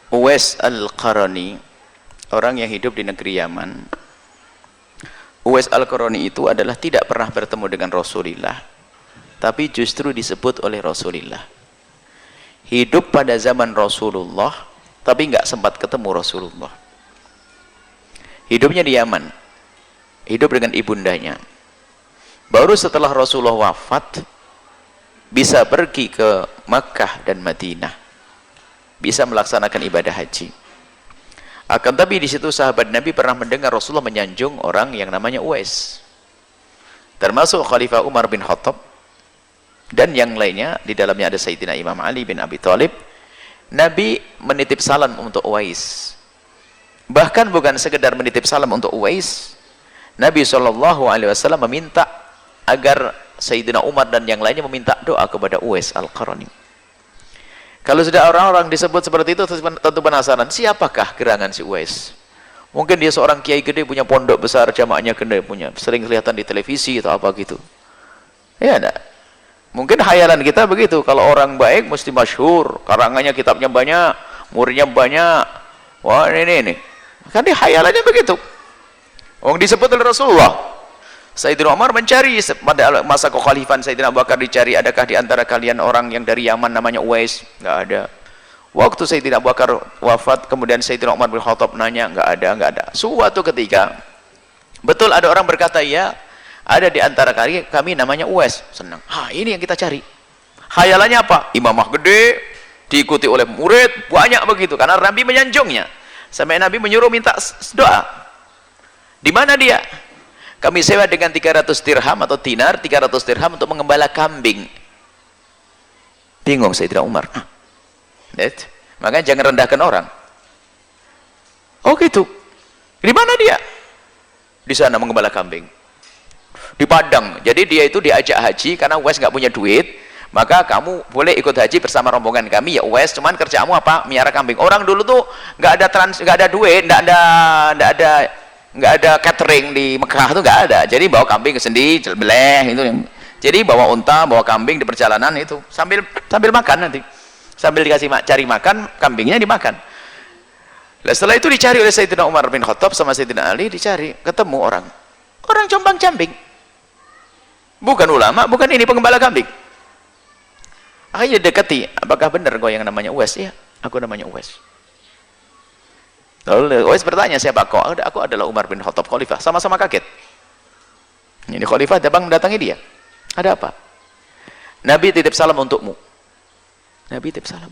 Uwais Al-Qarani, orang yang hidup di negeri Yaman. Uwais Al-Qarani itu adalah tidak pernah bertemu dengan Rasulullah, tapi justru disebut oleh Rasulullah. Hidup pada zaman Rasulullah, tapi nggak sempat ketemu Rasulullah. Hidupnya di Yaman, hidup dengan ibundanya. Baru setelah Rasulullah wafat, bisa pergi ke Makkah dan Madinah, bisa melaksanakan ibadah haji. Akan tapi di situ sahabat Nabi pernah mendengar Rasulullah menyanjung orang yang namanya Uwais, termasuk Khalifah Umar bin Khattab dan yang lainnya. Di dalamnya ada Sayyidina Imam Ali bin Abi Thalib. Nabi menitip salam untuk Uwais. Bahkan bukan sekedar menitip salam untuk Uwais, Nabi SAW meminta agar Sayyidina Umar dan yang lainnya meminta doa kepada Uwais Al-Qarani. Kalau sudah orang-orang disebut seperti itu, tentu penasaran, siapakah gerangan si Uwais? Mungkin dia seorang kiai gede, punya pondok besar, jamaahnya gede, punya sering kelihatan di televisi atau apa gitu. Ya enggak? Mungkin khayalan kita begitu, kalau orang baik mesti masyhur, karangannya, kitabnya banyak, muridnya banyak. Wah, ini. Kan dia khayalannya begitu. Orang disebut oleh Rasulullah. Sayyidina Umar mencari pada masa kekhalifan Sayyidina Abu Bakar, dicari adakah di antara kalian orang yang dari Yaman namanya Uwais? Enggak ada. Waktu Sayyidina Abu Bakar wafat, kemudian Sayyidina Umar bin Khattab nanya, enggak ada. Suatu ketika betul ada orang berkata, ya ada di antara kami namanya Uwais. Senang. Ini yang kita cari. Khayalannya apa? Imamah gede, diikuti oleh murid banyak begitu, karena Nabi menyanjungnya. Sampai Nabi menyuruh minta doa. Di mana dia? Kami sewa dengan 300 dirham atau dinar, 300 dirham untuk mengembala kambing. Bingung Sayyidina Umar. Makanya jangan rendahkan orang. Oh gitu. Di mana dia? Di sana mengembala kambing. Di Padang. Jadi dia itu diajak haji karena Uwais nggak punya duit. Maka kamu boleh ikut haji bersama rombongan kami ya Uwais. Cuman kerjamu apa? Miara kambing. Orang dulu tuh nggak ada duit, nggak ada catering di Mekah tuh nggak ada. Jadi bawa kambing sendiri, beleh itu. Jadi bawa unta, bawa kambing di perjalanan itu sambil makan nanti, sambil dikasih cari makan, kambingnya dimakan. Nah, setelah itu dicari oleh Sayyidina Umar bin Khattab sama Sayyidina Ali, dicari, ketemu orang jombang-jambing, bukan ulama, bukan ini, penggembala kambing. Akhirnya dekati, apakah benar kau yang namanya Uwais? Iya, aku namanya Uwais. Lalu Uwais bertanya, siapa kau? Aku adalah Umar bin Khattab, khalifah. Sama-sama kaget. Ini khalifah datang mendatangi dia. Ada apa? Nabi titip salam untukmu. Nabi titip salam.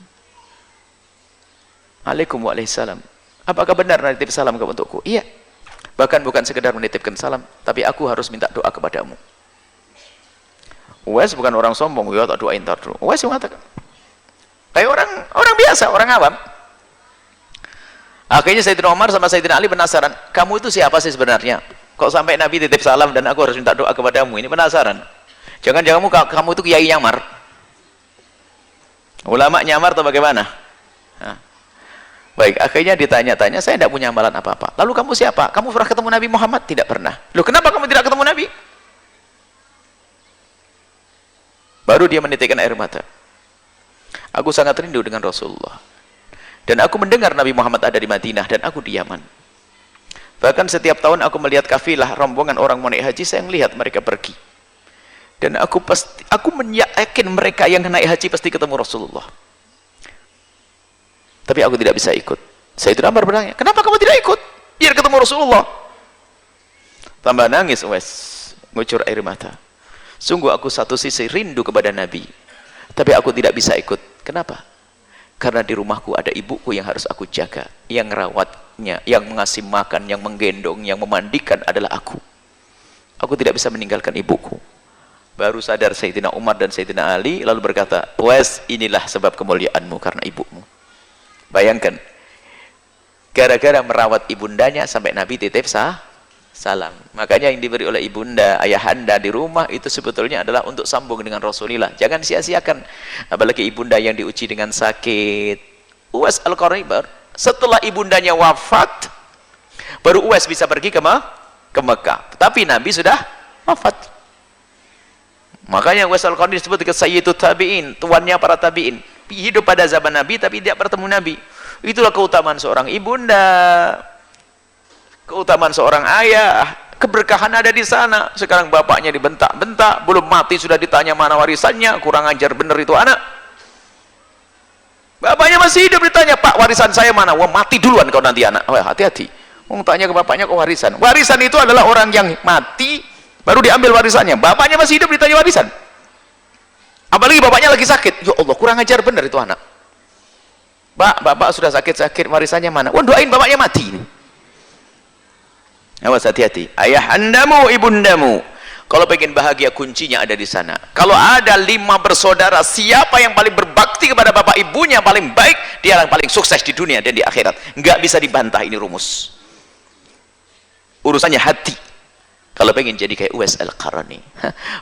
Waalaikumsalam. Apakah benar Nabi titip salam untukku? Iya. Bahkan bukan sekedar menitipkan salam, tapi aku harus minta doa kepadamu. Uwais bukan orang sombong, ya tak doain tar dulu. Uwais mengatakan, kayak orang biasa, orang awam. Akhirnya Sayyidina Umar sama Sayyidina Ali penasaran, kamu itu siapa sih sebenarnya? Kok sampai Nabi titip salam dan aku harus minta doa kepadamu? Ini penasaran. Jangan-jangan kamu itu kiai nyamar, ulama nyamar atau bagaimana? Baik, akhirnya ditanya-tanya, saya tidak punya amalan apa-apa. Lalu kamu siapa? Kamu pernah ketemu Nabi Muhammad? Tidak pernah. Loh, kenapa kamu tidak ketemu Nabi? Baru dia menitikkan air mata. Aku sangat rindu dengan Rasulullah. Dan aku mendengar Nabi Muhammad ada di Madinah dan aku di Yaman. Bahkan setiap tahun aku melihat kafilah rombongan orang mau naik haji, saya melihat mereka pergi. Dan aku yakin mereka yang naik haji pasti ketemu Rasulullah. Tapi aku tidak bisa ikut. Sayyidina Umar bertanya, kenapa kamu tidak ikut? Biar ketemu Rasulullah. Tambah nangis Uwais, ngucur air mata. Sungguh aku satu sisi rindu kepada Nabi, tapi aku tidak bisa ikut. Kenapa? Karena di rumahku ada ibuku yang harus aku jaga, yang merawatnya, yang mengasih makan, yang menggendong, yang memandikan adalah aku. Aku tidak bisa meninggalkan ibuku. Baru sadar Sayyidina Umar dan Sayyidina Ali, lalu berkata, Uwais, inilah sebab kemuliaanmu karena ibumu. Bayangkan, gara-gara merawat ibundanya sampai Nabi titip salam. Makanya yang diberi oleh ibunda, ayahanda di rumah itu sebetulnya adalah untuk sambung dengan Rasulullah. Jangan sia-siakan. Apalagi ibunda yang diuji dengan sakit. Uwais Al-Qarani setelah ibundanya wafat, baru Uwais bisa pergi ke Mekah. Tapi Nabi sudah wafat. Makanya Uwais Al-Qarani disebut dengan Sayyidut Tabi'in, tuannya para tabi'in. hidup pada zaman Nabi tapi tidak bertemu Nabi. Itulah keutamaan seorang ibunda, keutamaan seorang ayah, keberkahan ada di sana. Sekarang bapaknya dibentak-bentak, belum mati sudah ditanya mana warisannya, kurang ajar bener itu anak. Bapaknya masih hidup ditanya, Pak warisan saya mana? Wah mati duluan kau nanti anak. Wah hati-hati. Tanya ke bapaknya kok warisan. Warisan itu adalah orang yang mati baru diambil warisannya. Bapaknya masih hidup ditanya warisan. Apalagi bapaknya lagi sakit. Ya Allah kurang ajar bener itu anak. Bapak sudah sakit-sakit, warisannya mana? Wah doain bapaknya mati. Awas hati-hati. Ayah andamu, ibundamu. Kalau pengen bahagia kuncinya ada di sana. Kalau ada 5 bersaudara, siapa yang paling berbakti kepada bapak ibunya paling baik, dia yang paling sukses di dunia dan di akhirat. Nggak bisa dibantah, ini rumus. Urusannya hati. Kalau pengen jadi kayak Uwais Al-Qarni,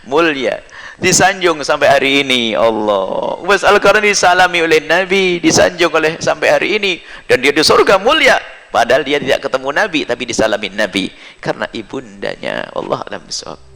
mulia, disanjung sampai hari ini. Allah, Uwais Al-Qarni disalami oleh Nabi, disanjung oleh sampai hari ini, dan dia di surga mulia. Padahal dia tidak ketemu Nabi, tapi disalami Nabi karena ibundanya. Allah a'lam bishawab.